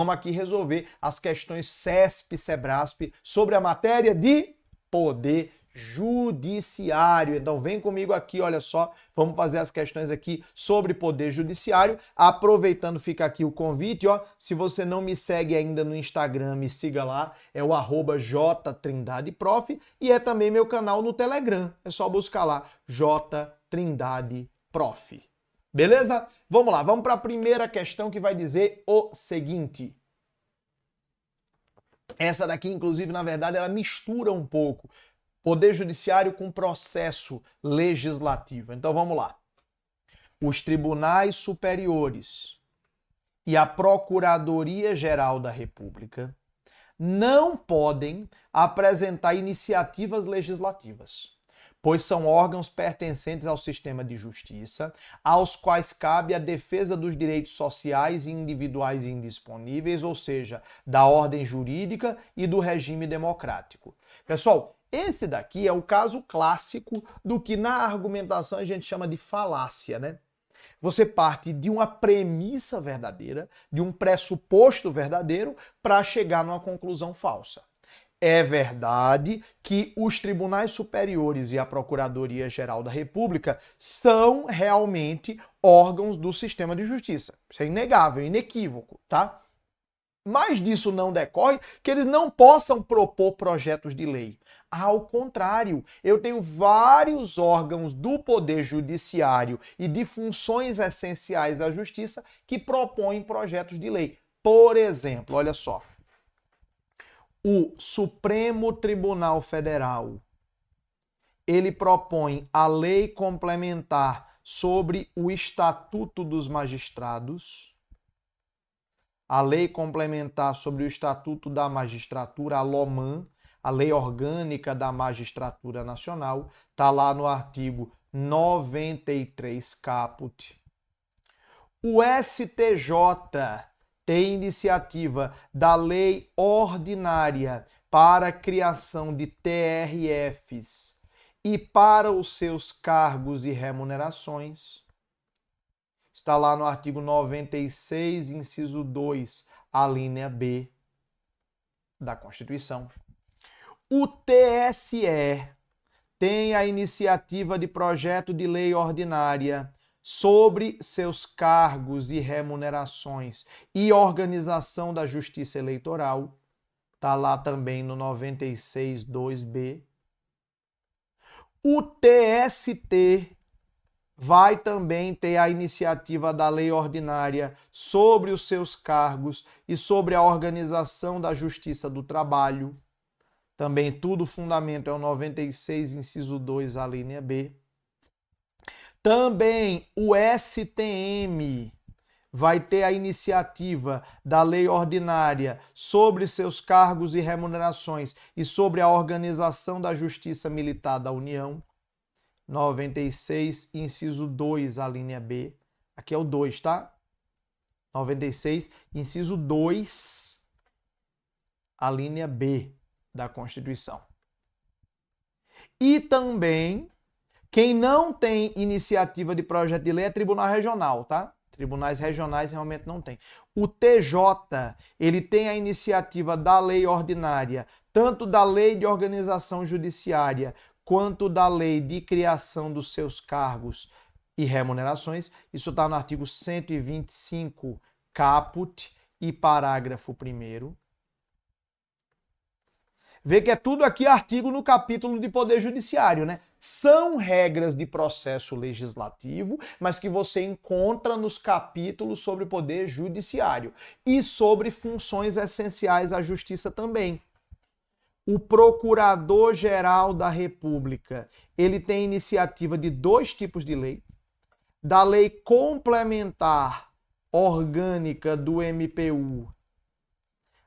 Vamos aqui resolver as questões CESP, SEBRASP sobre a matéria de poder judiciário. Então vem comigo aqui, olha só, vamos fazer as questões aqui sobre poder judiciário. Aproveitando, fica aqui o convite, ó, se você não me segue ainda no Instagram, me siga lá, é o @jtrindadeprof e é também meu canal no Telegram, é só buscar lá, jtrindadeprof. Beleza? Vamos lá, vamos para a primeira questão que vai dizer o seguinte. Essa daqui, inclusive, na verdade, ela mistura um pouco poder judiciário com processo legislativo. Então vamos lá. Os tribunais superiores e a Procuradoria-Geral da República não podem apresentar iniciativas legislativas, pois são órgãos pertencentes ao sistema de justiça, aos quais cabe a defesa dos direitos sociais e individuais indisponíveis, ou seja, da ordem jurídica e do regime democrático. Pessoal, esse daqui é o caso clássico do que na argumentação a gente chama de falácia, né? Você parte de uma premissa verdadeira, de um pressuposto verdadeiro, para chegar numa conclusão falsa. É verdade que os tribunais superiores e a Procuradoria-Geral da República são realmente órgãos do sistema de justiça. Isso é inegável, inequívoco, tá? Mas disso não decorre que eles não possam propor projetos de lei. Ao contrário, eu tenho vários órgãos do Poder Judiciário e de funções essenciais à Justiça que propõem projetos de lei. Por exemplo, olha só. O Supremo Tribunal Federal, ele propõe a lei complementar sobre o Estatuto dos Magistrados, a lei complementar sobre o Estatuto da Magistratura, a LOMAN, a Lei Orgânica da Magistratura Nacional, está lá no artigo 93 caput. O STJ tem iniciativa da Lei Ordinária para a criação de TRFs e para os seus cargos e remunerações. Está lá no artigo 96, inciso 2, a linha B da Constituição. O TSE tem a iniciativa de projeto de lei ordinária sobre seus cargos e remunerações e organização da Justiça Eleitoral. Está lá também no 96, 2B. O TST vai também ter a iniciativa da lei ordinária sobre os seus cargos e sobre a organização da Justiça do Trabalho. Também tudo fundamento é o 96, inciso 2, a linha B. Também o STM vai ter a iniciativa da lei ordinária sobre seus cargos e remunerações e sobre a organização da Justiça Militar da União. 96, inciso 2, a linha B. Aqui é o 2, tá? 96, inciso 2, a linha B da Constituição. E também, quem não tem iniciativa de projeto de lei é Tribunal Regional, tá? Tribunais regionais realmente não tem. O TJ, ele tem a iniciativa da lei ordinária, tanto da lei de organização judiciária, quanto da lei de criação dos seus cargos e remunerações. Isso está no artigo 125, caput e parágrafo 1º. Vê que é tudo aqui artigo no capítulo de Poder Judiciário, né? São regras de processo legislativo, mas que você encontra nos capítulos sobre Poder Judiciário e sobre funções essenciais à Justiça também. O Procurador-Geral da República, ele tem iniciativa de 2 tipos de lei. Da lei complementar orgânica do MPU,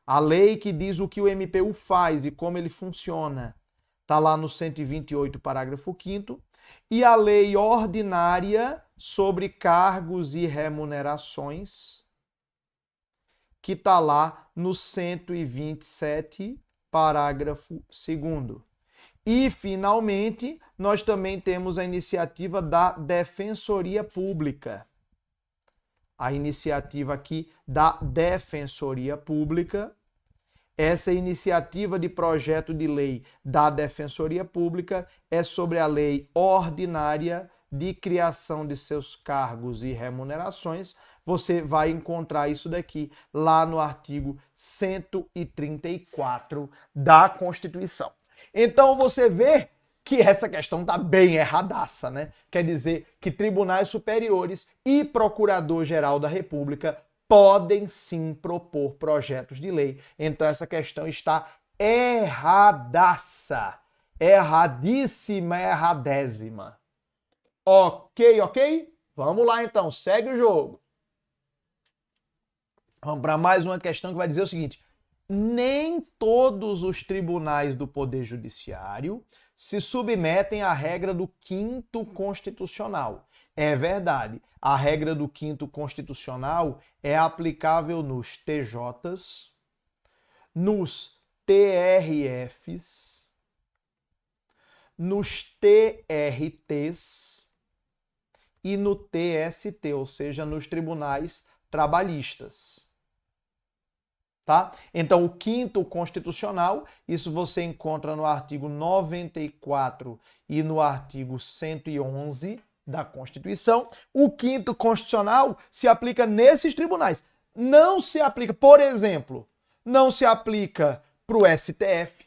a lei que diz o que o MPU faz e como ele funciona, está lá no 128, parágrafo 5º, e a lei ordinária sobre cargos e remunerações, que está lá no 127, parágrafo 2º. E, finalmente, nós também temos a iniciativa da Defensoria Pública. a iniciativa aqui da Defensoria Pública. Essa iniciativa de projeto de lei da Defensoria Pública é sobre a lei ordinária de criação de seus cargos e remunerações. Você vai encontrar isso daqui lá no artigo 134 da Constituição. Então você vê que essa questão está bem erradaça, né? Quer dizer que tribunais superiores e Procurador-Geral da República podem sim propor projetos de lei. Então essa questão está erradaça. Erradíssima, erradésima. Ok? Vamos lá então, segue o jogo. Vamos para mais uma questão que vai dizer o seguinte: nem todos os tribunais do Poder Judiciário se submetem à regra do 5º Constitucional. É verdade, a regra do 5º Constitucional é aplicável nos TJs, nos TRFs, nos TRTs e no TST, ou seja, nos tribunais trabalhistas. Tá? Então, o 5º Constitucional, isso você encontra no artigo 94 e no artigo 111 da Constituição. O 5º Constitucional se aplica nesses tribunais. Não se aplica, por exemplo, não se aplica para o STF,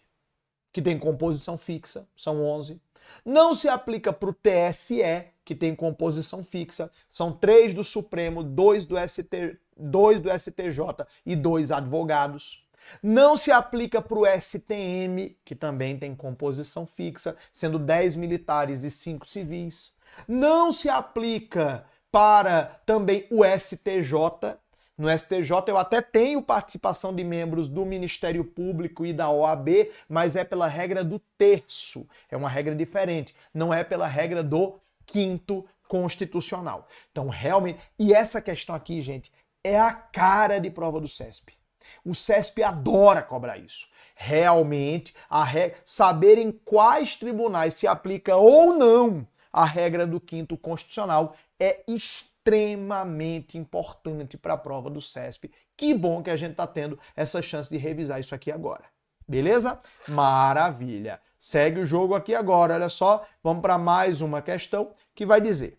que tem composição fixa, são 11. Não se aplica para o TSE, que tem composição fixa, são 3 do Supremo, 2 do STJ e 2 advogados. Não se aplica para o STM, que também tem composição fixa, sendo 10 militares e 5 civis. Não se aplica para também o STJ. No STJ eu até tenho participação de membros do Ministério Público e da OAB, mas é pela regra do terço. É uma regra diferente, não é pela regra do 5º Constitucional. Então, realmente, e essa questão aqui, gente, é a cara de prova do CESP. O CESP adora cobrar isso. Realmente, saber em quais tribunais se aplica ou não a regra do 5º Constitucional é extremamente importante para a prova do CESP. Que bom que a gente está tendo essa chance de revisar isso aqui agora. Beleza? Maravilha. Segue o jogo aqui agora, olha só. Vamos para mais uma questão que vai dizer: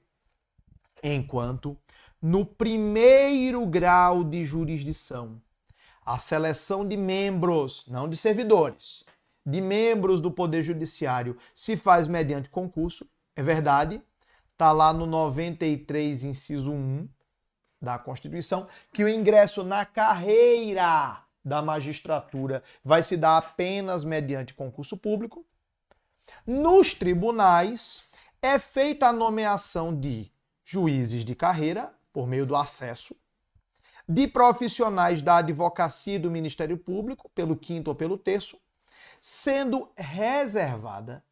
enquanto no primeiro grau de jurisdição a seleção de membros, não de servidores, de membros do Poder Judiciário se faz mediante concurso, é verdade, está lá no 93, inciso 1 da Constituição, que o ingresso na carreira da magistratura vai se dar apenas mediante concurso público. Nos tribunais é feita a nomeação de juízes de carreira, por meio do acesso, de profissionais da advocacia e do Ministério Público, pelo 5º ou pelo terço, sendo reservada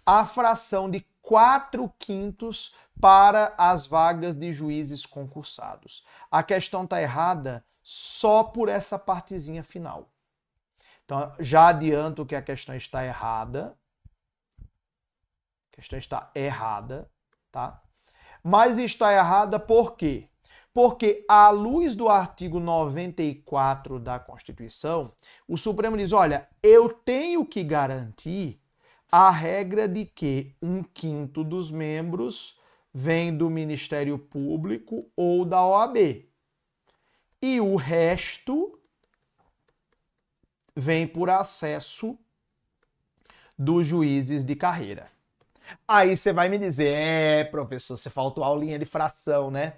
a fração de 4/5 para as vagas de juízes concursados. A questão está errada só por essa partezinha final. Então, já adianto que a questão está errada. A questão está errada, tá? Mas está errada por quê? Porque, à luz do artigo 94 da Constituição, o Supremo diz, olha, eu tenho que garantir a regra de que 1/5 dos membros vem do Ministério Público ou da OAB. E o resto vem por acesso dos juízes de carreira. Aí você vai me dizer, professor, você faltou a aulinha de fração, né?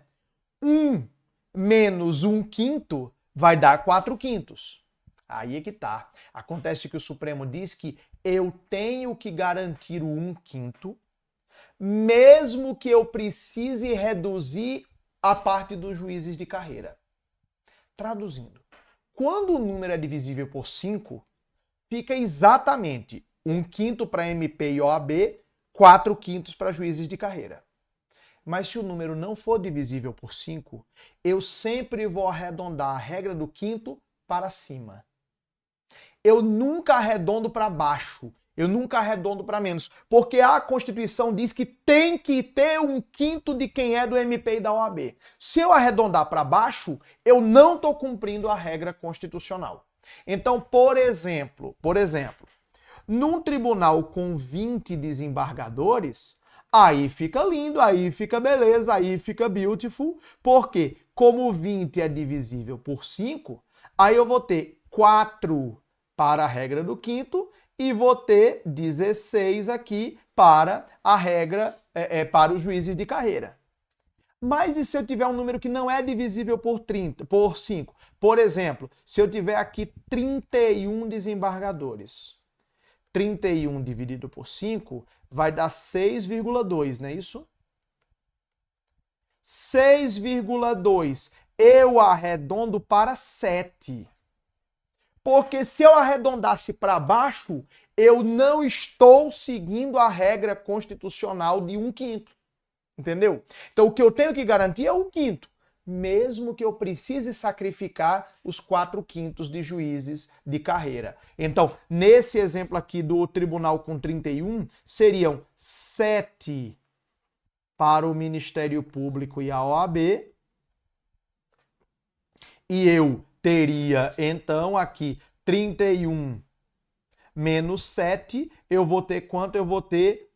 1 menos 1/5 vai dar 4/5. Aí é que tá. Acontece que o Supremo diz que eu tenho que garantir o 1/5, mesmo que eu precise reduzir a parte dos juízes de carreira. Traduzindo, quando o número é divisível por 5, fica exatamente 1/5 para MP e OAB, 4/5 para juízes de carreira. Mas se o número não for divisível por 5, eu sempre vou arredondar a regra do 5º para cima. Eu nunca arredondo para baixo. Eu nunca arredondo para menos, porque a Constituição diz que tem que ter 1/5 de quem é do MP e da OAB. Se eu arredondar para baixo, eu não estou cumprindo a regra constitucional. Então, por exemplo, num tribunal com 20 desembargadores, aí fica lindo, aí fica beleza, aí fica beautiful, porque como 20 é divisível por 5, aí eu vou ter 4 para a regra do quinto e vou ter 16 aqui para a regra, para os juízes de carreira. Mas e se eu tiver um número que não é divisível por 5? Por exemplo, se eu tiver aqui 31 desembargadores. 31 dividido por 5 vai dar 6,2, não é isso? 6,2 eu arredondo para 7. Porque se eu arredondasse para baixo, eu não estou seguindo a regra constitucional de 1/5. Entendeu? Então o que eu tenho que garantir é 1/5. Mesmo que eu precise sacrificar os 4/5 de juízes de carreira. Então, nesse exemplo aqui do tribunal com 31, seriam 7 para o Ministério Público e a OAB. E eu teria, então, aqui 31 menos 7, eu vou ter quanto? Eu vou ter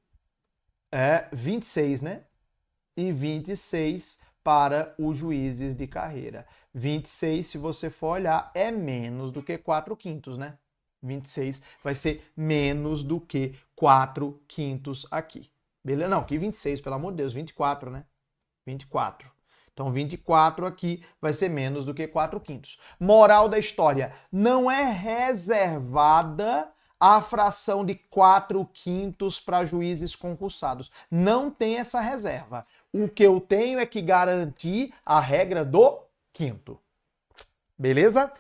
26, né? E 26 para os juízes de carreira. 26, se você for olhar, é menos do que 4/5, né? 26 vai ser menos do que 4/5 aqui. Beleza? Não, que 26, pelo amor de Deus, 24, né? 24. Então, 24 aqui vai ser menos do que 4/5. Moral da história, não é reservada a fração de 4/5 para juízes concursados. Não tem essa reserva. O que eu tenho é que garantir a regra do quinto. Beleza?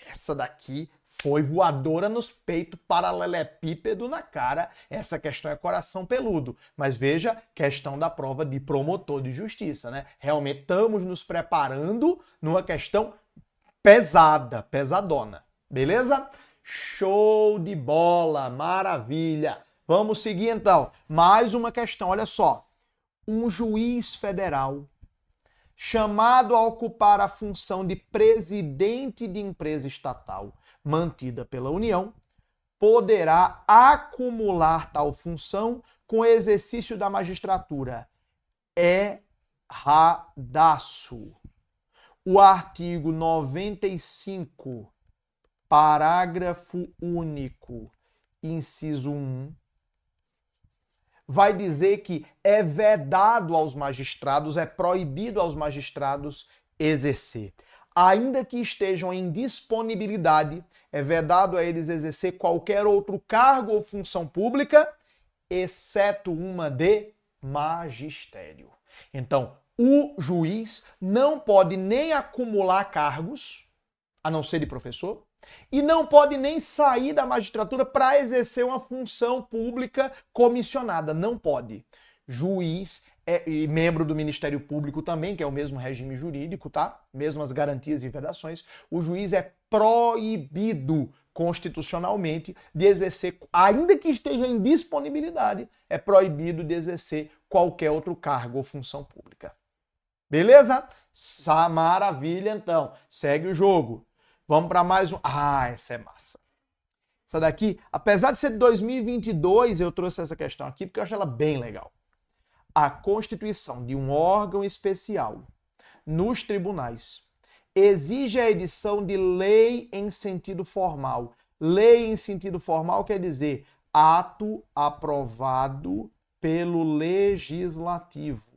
Essa daqui foi voadora nos peitos, paralelepípedo na cara. Essa questão é coração peludo. Mas veja, questão da prova de promotor de justiça, né? Realmente estamos nos preparando numa questão pesada, pesadona. Beleza? Show de bola, maravilha. Vamos seguir então. Mais uma questão, olha só. Um juiz federal chamado a ocupar a função de presidente de empresa estatal mantida pela União, poderá acumular tal função com o exercício da magistratura. Erradaço. O artigo 95, parágrafo único, inciso 1, vai dizer que é vedado aos magistrados, é proibido aos magistrados exercer. Ainda que estejam em disponibilidade, é vedado a eles exercer qualquer outro cargo ou função pública, exceto uma de magistério. Então, o juiz não pode nem acumular cargos, a não ser de professor, e não pode nem sair da magistratura para exercer uma função pública comissionada. Não pode. Juiz e membro do Ministério Público também, que é o mesmo regime jurídico, tá? Mesmas garantias e vedações. O juiz é proibido constitucionalmente de exercer, ainda que esteja em disponibilidade, é proibido de exercer qualquer outro cargo ou função pública. Beleza? Maravilha, então. Segue o jogo. Vamos para mais um. Ah, essa é massa. Essa daqui, apesar de ser de 2022, eu trouxe essa questão aqui porque eu acho ela bem legal. A constituição de um órgão especial nos tribunais exige a edição de lei em sentido formal. Lei em sentido formal quer dizer ato aprovado pelo legislativo.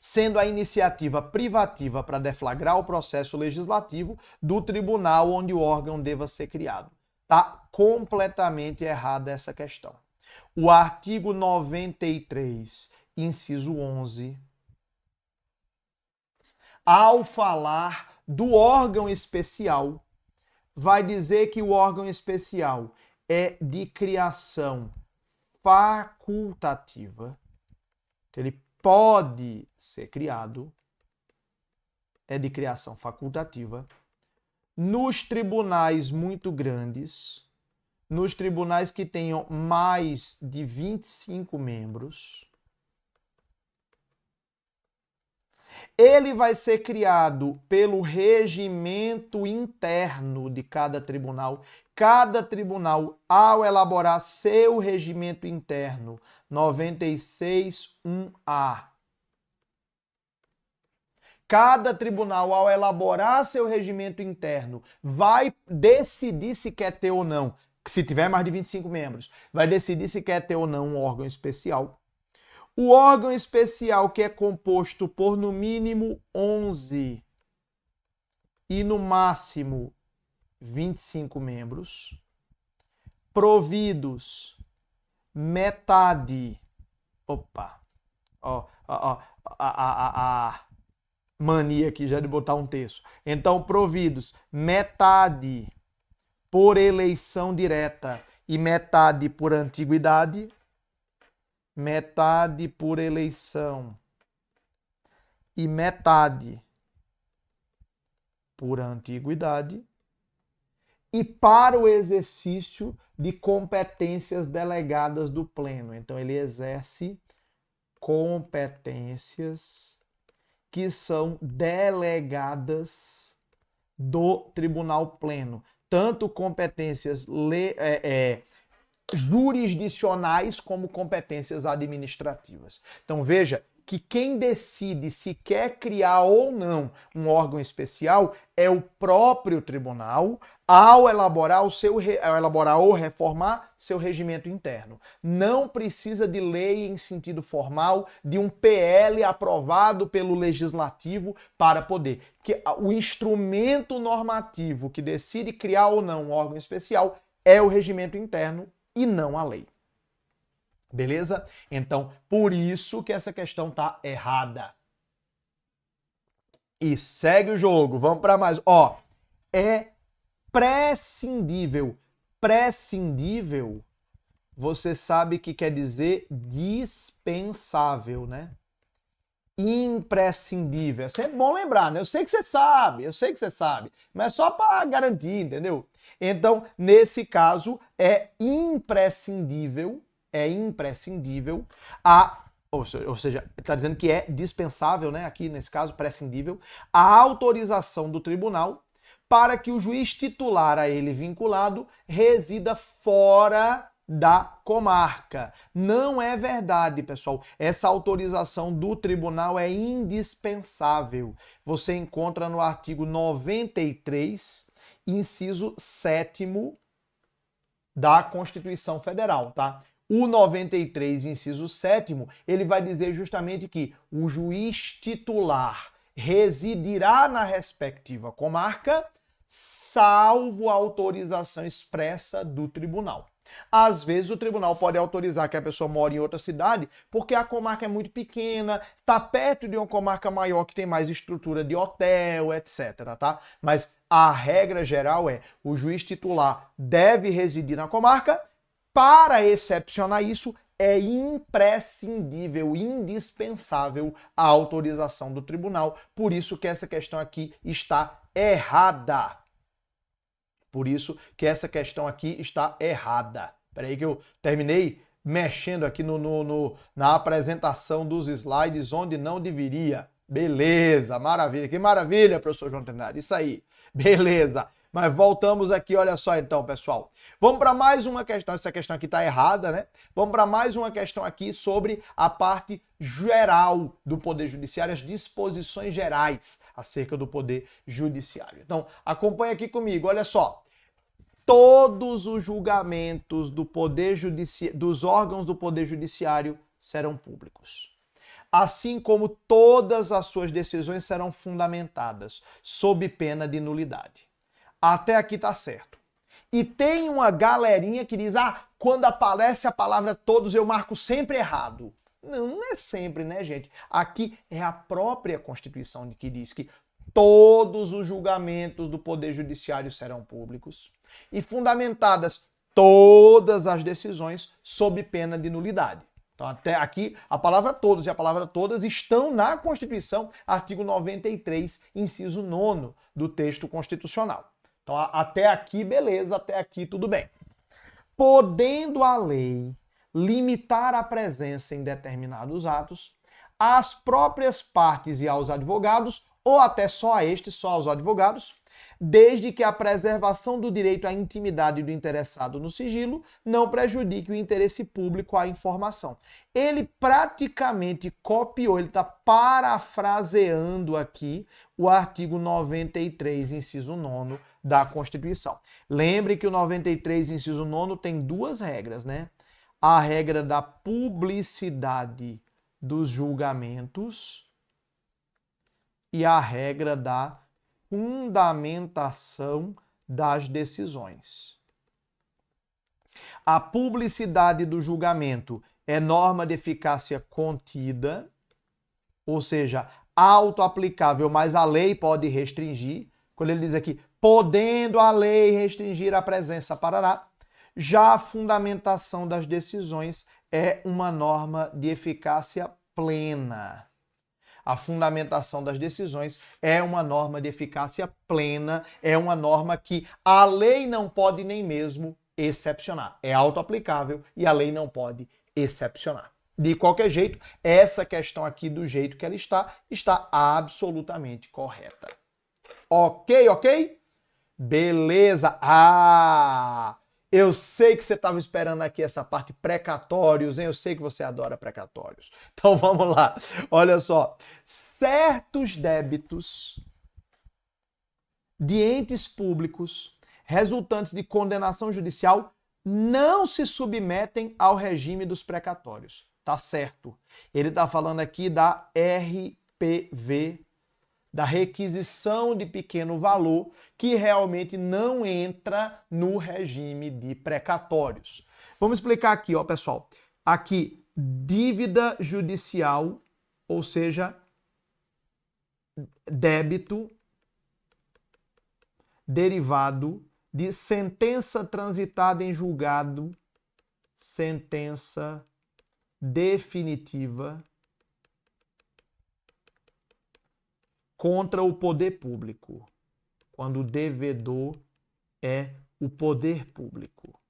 Sendo a iniciativa privativa para deflagrar o processo legislativo do tribunal onde o órgão deva ser criado. Está completamente errada essa questão. O artigo 93, inciso 11, ao falar do órgão especial, vai dizer que o órgão especial é de criação facultativa. Ele pode ser criado, é de criação facultativa, nos tribunais muito grandes, nos tribunais que tenham mais de 25 membros, ele vai ser criado pelo regimento interno de cada tribunal. Cada tribunal, ao elaborar seu regimento interno, 96.1a. Cada tribunal, ao elaborar seu regimento interno, vai decidir se quer ter ou não, se tiver mais de 25 membros, vai decidir se quer ter ou não um órgão especial. O órgão especial, que é composto por no mínimo 11 e no máximo 25 membros, providos metade. Opa! A mania aqui já de botar um terço. Então, providos metade por eleição direta e metade por antiguidade. Metade por eleição e metade por antiguidade, e para o exercício de competências delegadas do pleno. Então, ele exerce competências que são delegadas do tribunal pleno, tanto competências jurisdicionais como competências administrativas. Então veja que quem decide se quer criar ou não um órgão especial é o próprio tribunal ao elaborar ou reformar seu regimento interno. Não precisa de lei em sentido formal, de um PL aprovado pelo legislativo para poder. Que o instrumento normativo que decide criar ou não um órgão especial é o regimento interno e não a lei. Beleza? Então, por isso que essa questão tá errada. E segue o jogo. Vamos para mais. É prescindível. Prescindível, você sabe que quer dizer dispensável, né? Imprescindível. É sempre bom lembrar, né? Eu sei que você sabe, mas só para garantir, entendeu? Então, nesse caso, é imprescindível, ou seja, está dizendo que é dispensável, né? Aqui, nesse caso, prescindível, a autorização do tribunal para que o juiz titular a ele vinculado resida fora da comarca. Não é verdade, pessoal. Essa autorização do tribunal é indispensável. Você encontra no artigo 93, inciso 7º da Constituição Federal, tá? O 93, inciso 7º, ele vai dizer justamente que o juiz titular residirá na respectiva comarca, salvo a autorização expressa do tribunal. Às vezes o tribunal pode autorizar que a pessoa more em outra cidade porque a comarca é muito pequena, está perto de uma comarca maior que tem mais estrutura de hotel, etc. Tá? Mas a regra geral é o juiz titular deve residir na comarca. Para excepcionar isso, é imprescindível, indispensável a autorização do tribunal. Por isso que essa questão aqui está errada. Espera aí que eu terminei mexendo aqui na apresentação dos slides onde não deveria. Beleza, maravilha. Que maravilha, professor João Trindade. Isso aí. Beleza. Mas voltamos aqui, olha só então, pessoal. Vamos para mais uma questão. Essa questão aqui está errada, né? Vamos para mais uma questão aqui sobre a parte geral do Poder Judiciário, as disposições gerais acerca do Poder Judiciário. Então, acompanha aqui comigo, olha só. Todos os julgamentos do dos órgãos do Poder Judiciário serão públicos. Assim como todas as suas decisões serão fundamentadas, sob pena de nulidade. Até aqui tá certo. E tem uma galerinha que diz, quando aparece a palavra todos eu marco sempre errado. Não é sempre, né, gente? Aqui é a própria Constituição que diz que todos os julgamentos do Poder Judiciário serão públicos e fundamentadas todas as decisões sob pena de nulidade. Então, até aqui, a palavra todos e a palavra todas estão na Constituição, artigo 93, inciso 9º do texto constitucional. Então, até aqui, beleza, até aqui, tudo bem. Podendo a lei limitar a presença em determinados atos, às próprias partes e aos advogados, ou até só a estes, só aos advogados, desde que a preservação do direito à intimidade do interessado no sigilo não prejudique o interesse público à informação. Ele praticamente copiou, ele está parafraseando aqui o artigo 93, inciso 9 da Constituição. Lembre que o 93, inciso 9 tem duas regras, né? A regra da publicidade dos julgamentos e a regra da fundamentação das decisões. A publicidade do julgamento é norma de eficácia contida, ou seja, auto-aplicável, mas a lei pode restringir. Quando ele diz aqui, podendo a lei restringir a presença, parará. Já a fundamentação das decisões é uma norma de eficácia plena. A fundamentação das decisões é uma norma de eficácia plena, é uma norma que a lei não pode nem mesmo excepcionar. É auto-aplicável e a lei não pode excepcionar. De qualquer jeito, essa questão aqui, do jeito que ela está absolutamente correta. Ok, ok? Beleza. Eu sei que você estava esperando aqui essa parte precatórios, hein? Eu sei que você adora precatórios. Então vamos lá. Olha só. Certos débitos de entes públicos resultantes de condenação judicial não se submetem ao regime dos precatórios. Tá certo. Ele está falando aqui da RPV, da requisição de pequeno valor, que realmente não entra no regime de precatórios. Vamos explicar aqui, ó, pessoal. Aqui, dívida judicial, ou seja, débito derivado de sentença transitada em julgado, sentença definitiva contra o poder público, quando o devedor é o poder público.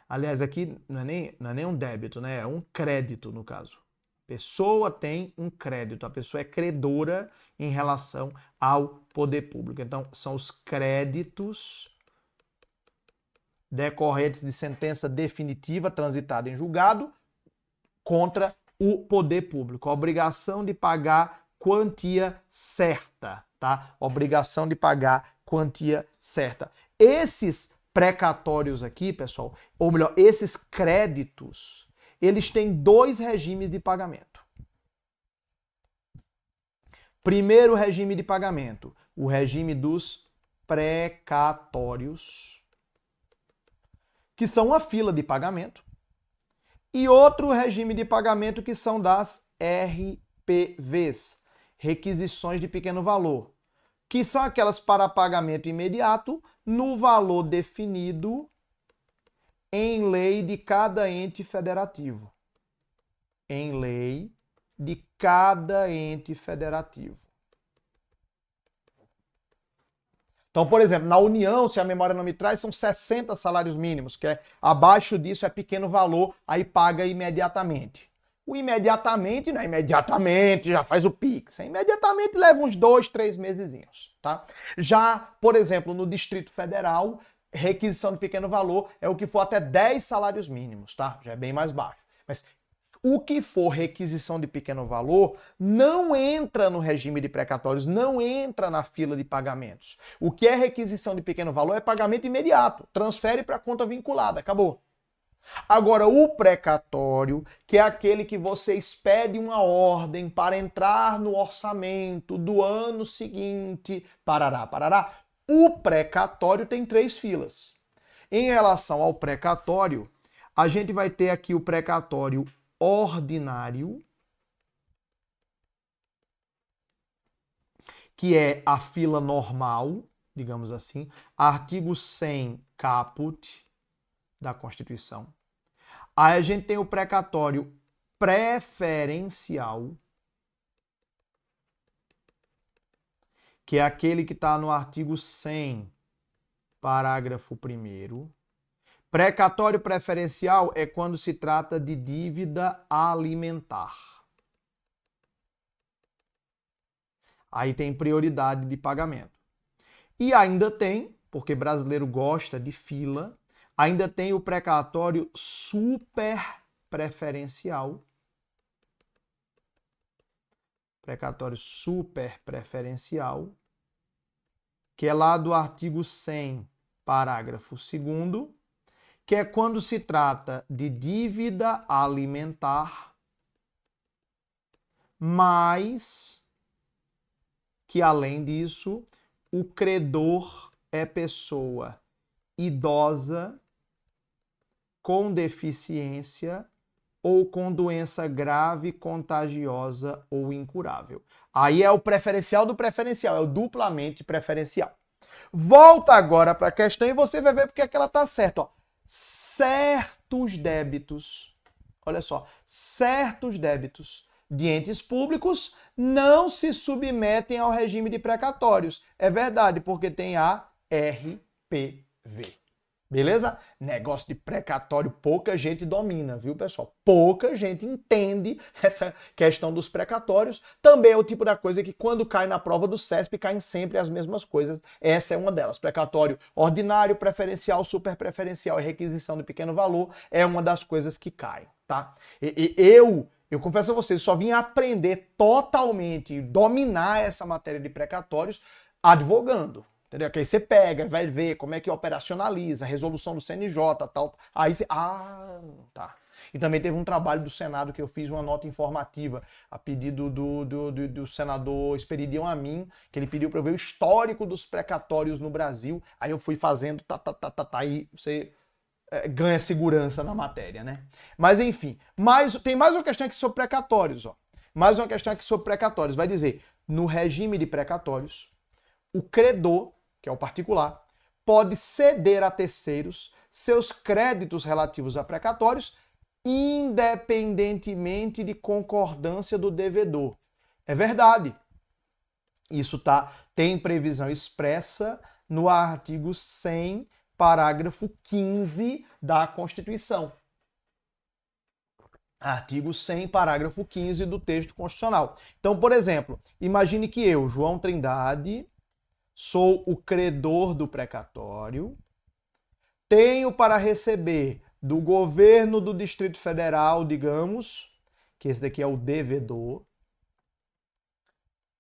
Aliás, aqui não é nem um débito, né? É um crédito, no caso. A pessoa tem um crédito, a pessoa é credora em relação ao poder público. Então, são os créditos decorrentes de sentença definitiva transitada em julgado contra o poder público. A obrigação de pagar quantia certa, tá? Obrigação de pagar quantia certa. Esses precatórios aqui, pessoal, ou melhor, esses créditos, eles têm dois regimes de pagamento. Primeiro regime de pagamento, o regime dos precatórios, que são uma fila de pagamento, e outro regime de pagamento que são das RPVs, requisições de pequeno valor, que são aquelas para pagamento imediato no valor definido em lei de cada ente federativo. Em lei de cada ente federativo. Então, por exemplo, na União, se a memória não me traz, são 60 salários mínimos, que é abaixo disso é pequeno valor, aí paga imediatamente. O imediatamente, não é imediatamente, já faz o Pix. Imediatamente leva uns 2, 3 mesezinhos, tá? Já, por exemplo, no Distrito Federal, requisição de pequeno valor é o que for até 10 salários mínimos, tá? Já é bem mais baixo. Mas o que for requisição de pequeno valor não entra no regime de precatórios, não entra na fila de pagamentos. O que é requisição de pequeno valor é pagamento imediato, transfere para a conta vinculada, acabou. Agora, o precatório, que é aquele que você expede uma ordem para entrar no orçamento do ano seguinte, parará, parará, o precatório tem 3 filas. Em relação ao precatório, a gente vai ter aqui o precatório ordinário, que é a fila normal, digamos assim, artigo 100 caput da Constituição. Aí a gente tem o precatório preferencial, que é aquele que está no artigo 100, parágrafo 1º. Precatório preferencial é quando se trata de dívida alimentar. Aí tem prioridade de pagamento. E ainda tem, porque brasileiro gosta de fila, ainda tem o precatório superpreferencial. Precatório superpreferencial, que é lá do artigo 100, parágrafo 2º, que é quando se trata de dívida alimentar, mas que, além disso, o credor é pessoa idosa, com deficiência ou com doença grave, contagiosa ou incurável. Aí é o preferencial do preferencial, é o duplamente preferencial. Volta agora para a questão e você vai ver porque é que ela está certa. Ó. Certos débitos, olha só, certos débitos de entes públicos não se submetem ao regime de precatórios. É verdade, porque tem a RPV. Beleza? Negócio de precatório, pouca gente domina, viu, pessoal? Pouca gente entende essa questão dos precatórios. Também é o tipo da coisa que, quando cai na prova do CESP, caem sempre as mesmas coisas. Essa é uma delas. Precatório ordinário, preferencial, superpreferencial e requisição de pequeno valor é uma das coisas que caem, tá? Eu confesso a vocês, só vim aprender totalmente, dominar essa matéria de precatórios advogando. Entendeu? Que aí você pega, vai ver como é que operacionaliza, resolução do CNJ, tal. Aí você... tá. E também teve um trabalho do Senado que eu fiz uma nota informativa a pedido do senador Esperidião Amin, que ele pediu para eu ver o histórico dos precatórios no Brasil. Aí eu fui fazendo, aí você ganha segurança na matéria, né? Mas enfim, tem mais uma questão aqui sobre precatórios, ó. Mais uma questão aqui sobre precatórios. Vai dizer, no regime de precatórios, o credor, que é o particular, pode ceder a terceiros seus créditos relativos a precatórios, independentemente de concordância do devedor. É verdade. Isso tem previsão expressa no artigo 100, parágrafo 15 da Constituição. Artigo 100, parágrafo 15 do texto constitucional. Então, por exemplo, imagine que eu, João Trindade, sou o credor do precatório, tenho para receber do governo do Distrito Federal, digamos, que esse daqui é o devedor,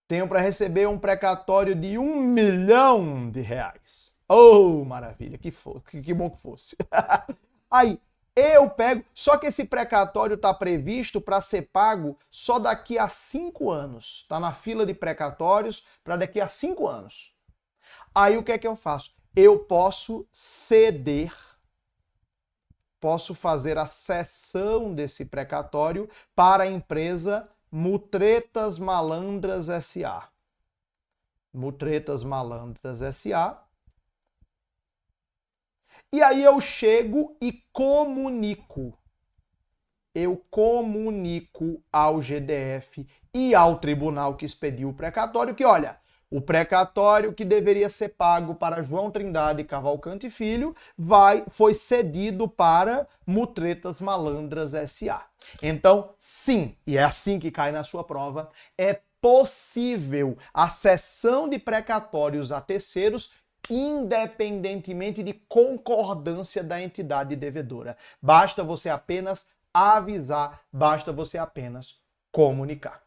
tenho para receber um precatório de R$1 milhão. Oh, maravilha, que bom que fosse. Aí, eu pego, só que esse precatório está previsto para ser pago só daqui a 5 anos. Está na fila de precatórios para daqui a 5 anos. Aí o que é que eu faço? Eu posso ceder, posso fazer a cessão desse precatório para a empresa Mutretas Malandras S.A. Mutretas Malandras S.A. E aí eu chego e comunico. Eu comunico ao GDF e ao tribunal que expediu o precatório que, olha, o precatório que deveria ser pago para João Trindade Cavalcante Filho foi cedido para Mutretas Malandras S.A. Então, sim, e é assim que cai na sua prova, é possível a cessão de precatórios a terceiros independentemente de concordância da entidade devedora. Basta você apenas avisar, basta você apenas comunicar.